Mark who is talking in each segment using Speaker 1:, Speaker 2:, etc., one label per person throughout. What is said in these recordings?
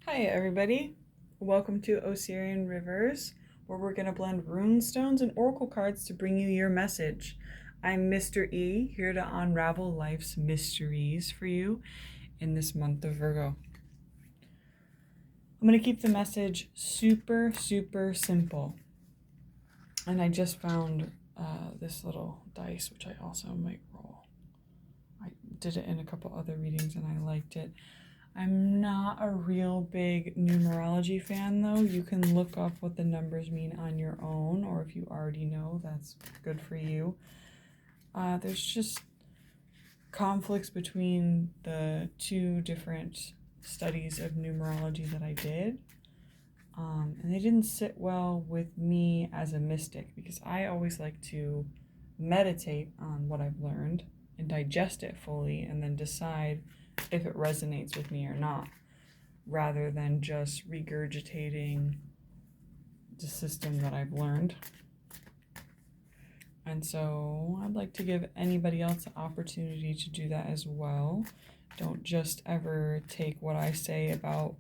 Speaker 1: Hi everybody, welcome to Osirianrivers, where we're going to blend rune stones and oracle cards to bring you your message. I'm Mr. E, here to unravel life's mysteries for you in this month of Virgo. I'm going to keep the message super simple. And I just found this little dice, which I also might roll. I did it in a couple other readings and I liked it. I'm not a real big numerology fan though. You can look up what the numbers mean on your own, or if you already know, that's good for you. There's just conflicts between the two different studies of numerology that I did. And they didn't sit well with me as a mystic because I always like to meditate on what I've learned and digest it fully and then decide if it resonates with me or not, rather than just regurgitating the system that I've learned. And so I'd like to give anybody else an opportunity to do that as well. Don't just ever take what I say about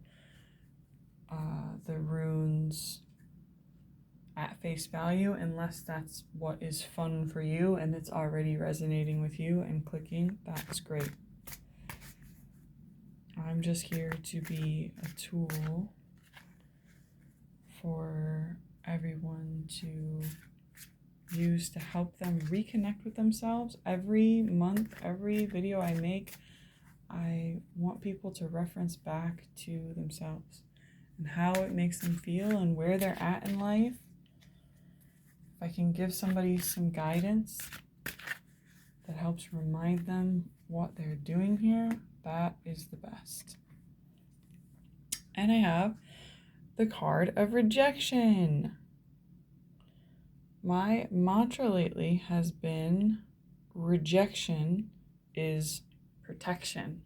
Speaker 1: the runes at face value unless that's what is fun for you and it's already resonating with you and clicking. That's great. I'm just here to be a tool for everyone to use to help them reconnect with themselves. Every month, every video I make, I want people to reference back to themselves and how it makes them feel and where they're at in life. If I can give somebody some guidance that helps remind them what they're doing here, that is the best. And I have the card of rejection. My mantra lately has been rejection is protection.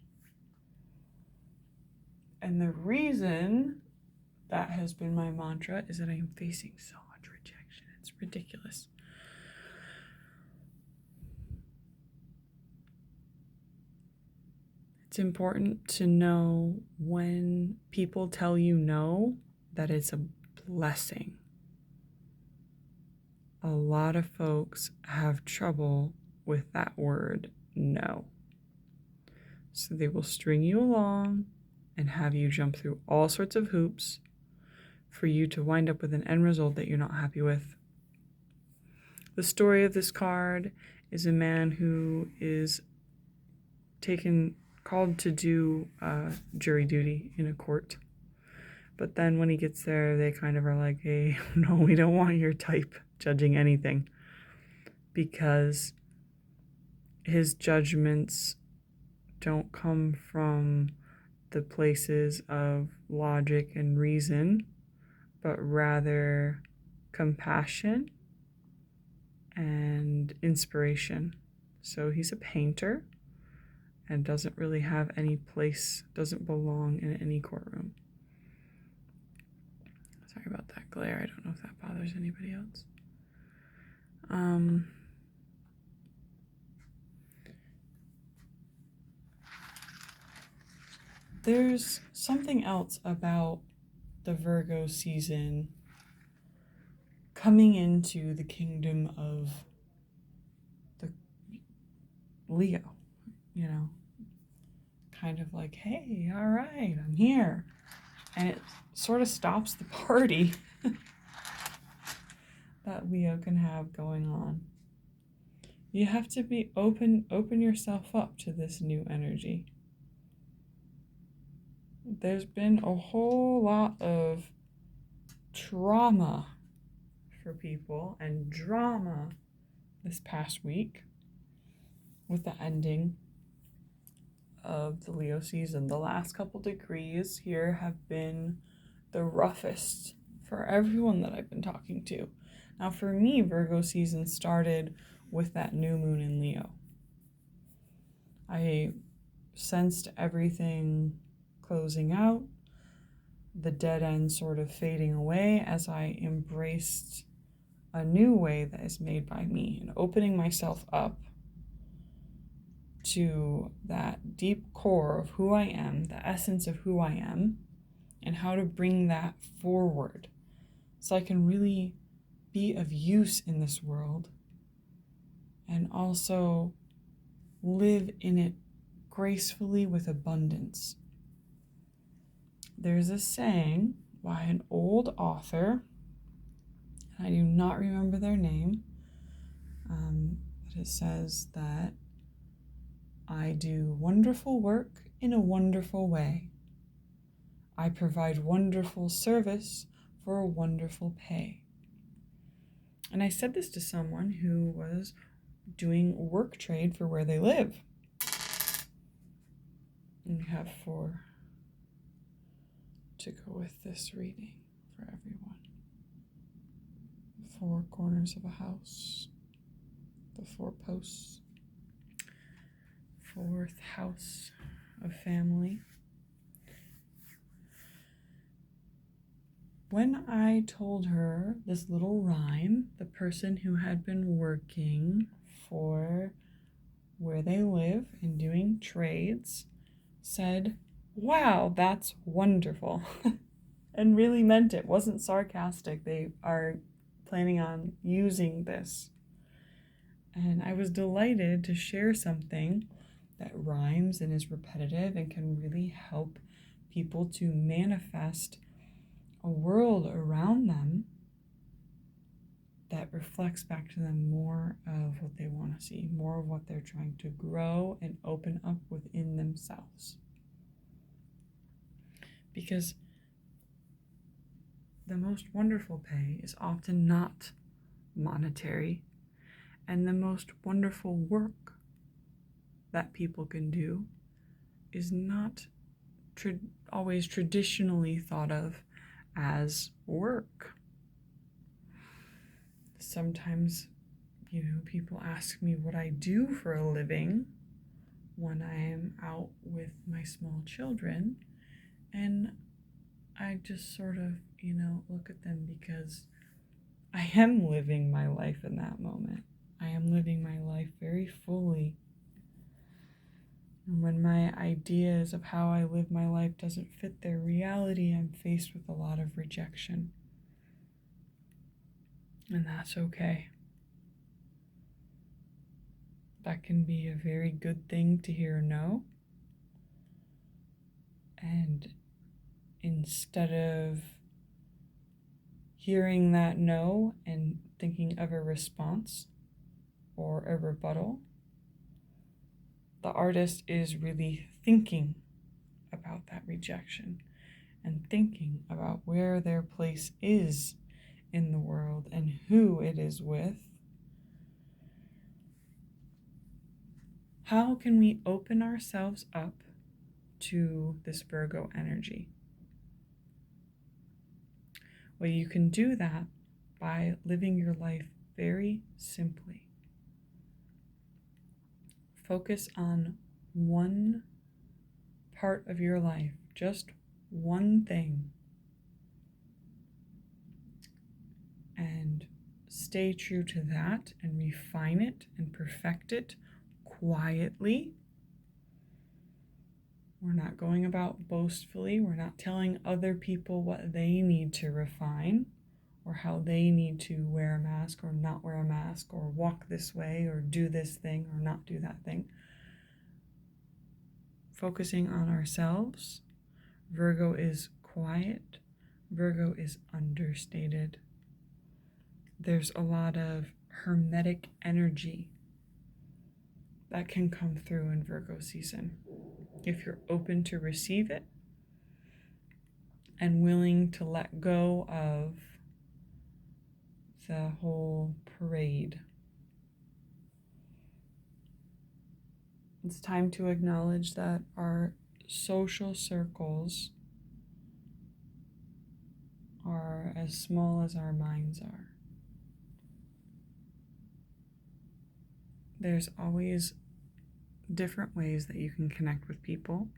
Speaker 1: And the reason that has been my mantra is that I am facing so much rejection. It's ridiculous. It's important to know when people tell you no, that it's a blessing. A lot of folks have trouble with that word, no. So they will string you along and have you jump through all sorts of hoops for you to wind up with an end result that you're not happy with. The story of this card is a man who is called to do jury duty in a court. But then when he gets there, they kind of are like, hey, no, we don't want your type judging anything, because his judgments don't come from the places of logic and reason, but rather compassion and inspiration. So he's a painter and doesn't really have any place, doesn't belong in any courtroom. Sorry about that glare. I don't know if that bothers anybody else. There's something else about the Virgo season coming into the kingdom of the Leo, kind of like, hey, all right, I'm here. And it sort of stops the party that Leo can have going on. You have to be open yourself up to this new energy. There's been a whole lot of trauma for people and drama this past week with the ending of the Leo season. The last couple degrees here have been the roughest for everyone that I've been talking to. Now for me, Virgo season started with that new moon in Leo. I sensed everything closing out, the dead end sort of fading away as I embraced a new way that is made by me and opening myself up to that deep core of who I am, the essence of who I am, and how to bring that forward so I can really be of use in this world and also live in it gracefully with abundance. There's a saying by an old author, I do not remember their name, but it says that I do wonderful work in a wonderful way. I provide wonderful service for a wonderful pay. And I said this to someone who was doing work trade for where they live. And we have 4 to go with this reading for everyone. 4 corners of a house, the 4 posts, 4th house of family. When I told her this little rhyme, the person who had been working for where they live and doing trades said, "Wow, that's wonderful," and really meant it. Wasn't sarcastic. They are planning on using this. And I was delighted to share something that rhymes and is repetitive and can really help people to manifest a world around them that reflects back to them more of what they want to see, more of what they're trying to grow and open up within themselves. Because the most wonderful pay is often not monetary, and the most wonderful work that people can do is not always traditionally thought of as work. Sometimes, people ask me what I do for a living when I am out with my small children, and I just sort of, look at them because I am living my life in that moment. I am living my life very fully. And when my ideas of how I live my life doesn't fit their reality, I'm faced with a lot of rejection. And that's okay. That can be a very good thing to hear no. And instead of hearing that no and thinking of a response or a rebuttal, the artist is really thinking about that rejection and thinking about where their place is in the world and who it is with. How can we open ourselves up to this Virgo energy? Well, you can do that by living your life very simply. Focus on one part of your life, just one thing, and stay true to that and refine it and perfect it quietly. We're not going about boastfully. We're not telling other people what they need to refine or how they need to wear a mask or not wear a mask or walk this way or do this thing or not do that thing. Focusing on ourselves. Virgo is quiet. Virgo is understated. There's a lot of hermetic energy that can come through in Virgo season if you're open to receive it and willing to let go of the whole parade. It's time to acknowledge that our social circles are as small as our minds are. There's always different ways that you can connect with people.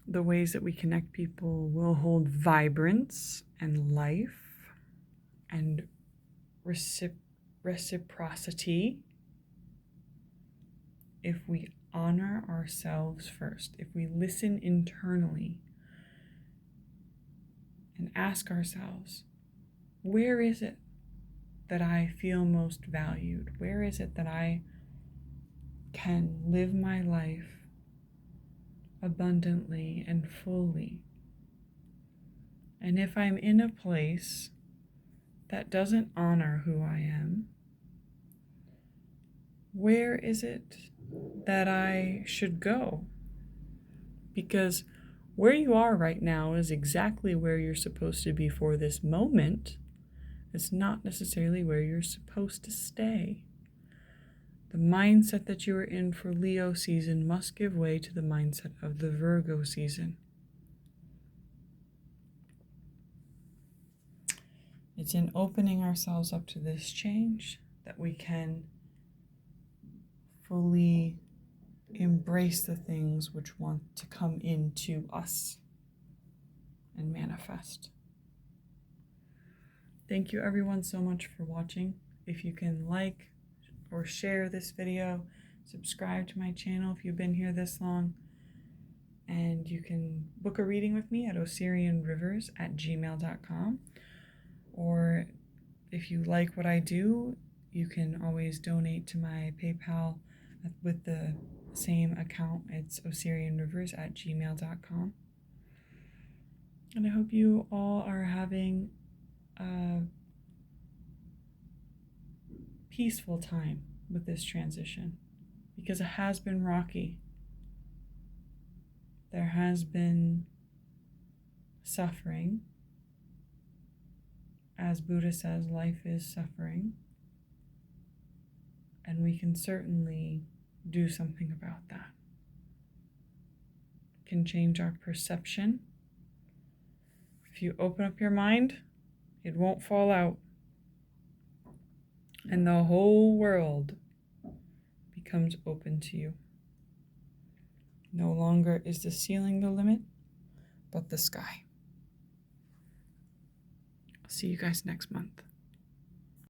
Speaker 1: The ways that we connect people will hold vibrance and life and reciprocity if we honor ourselves first, if we listen internally and ask ourselves, where is it that I feel most valued? Where is it that I can live my life abundantly and fully? And if I'm in a place that doesn't honor who I am, where is it that I should go? Because where you are right now is exactly where you're supposed to be for this moment. It's not necessarily where you're supposed to stay. The mindset that you are in for Leo season must give way to the mindset of the Virgo season. It's in opening ourselves up to this change that we can fully embrace the things which want to come into us and manifest. Thank you everyone so much for watching. If you can like or share this video, subscribe to my channel if you've been here this long, and you can book a reading with me at Osirianrivers@gmail.com. Or if you like what I do, you can always donate to my PayPal with the same account. It's Osirianrivers@gmail.com. And I hope you all are having a peaceful time with this transition, because it has been rocky. There has been suffering. As Buddha says, life is suffering. And we can certainly do something about that. It can change our perception. If you open up your mind, it won't fall out. And the whole world becomes open to you. No longer is the ceiling the limit, but the sky. See you guys next month.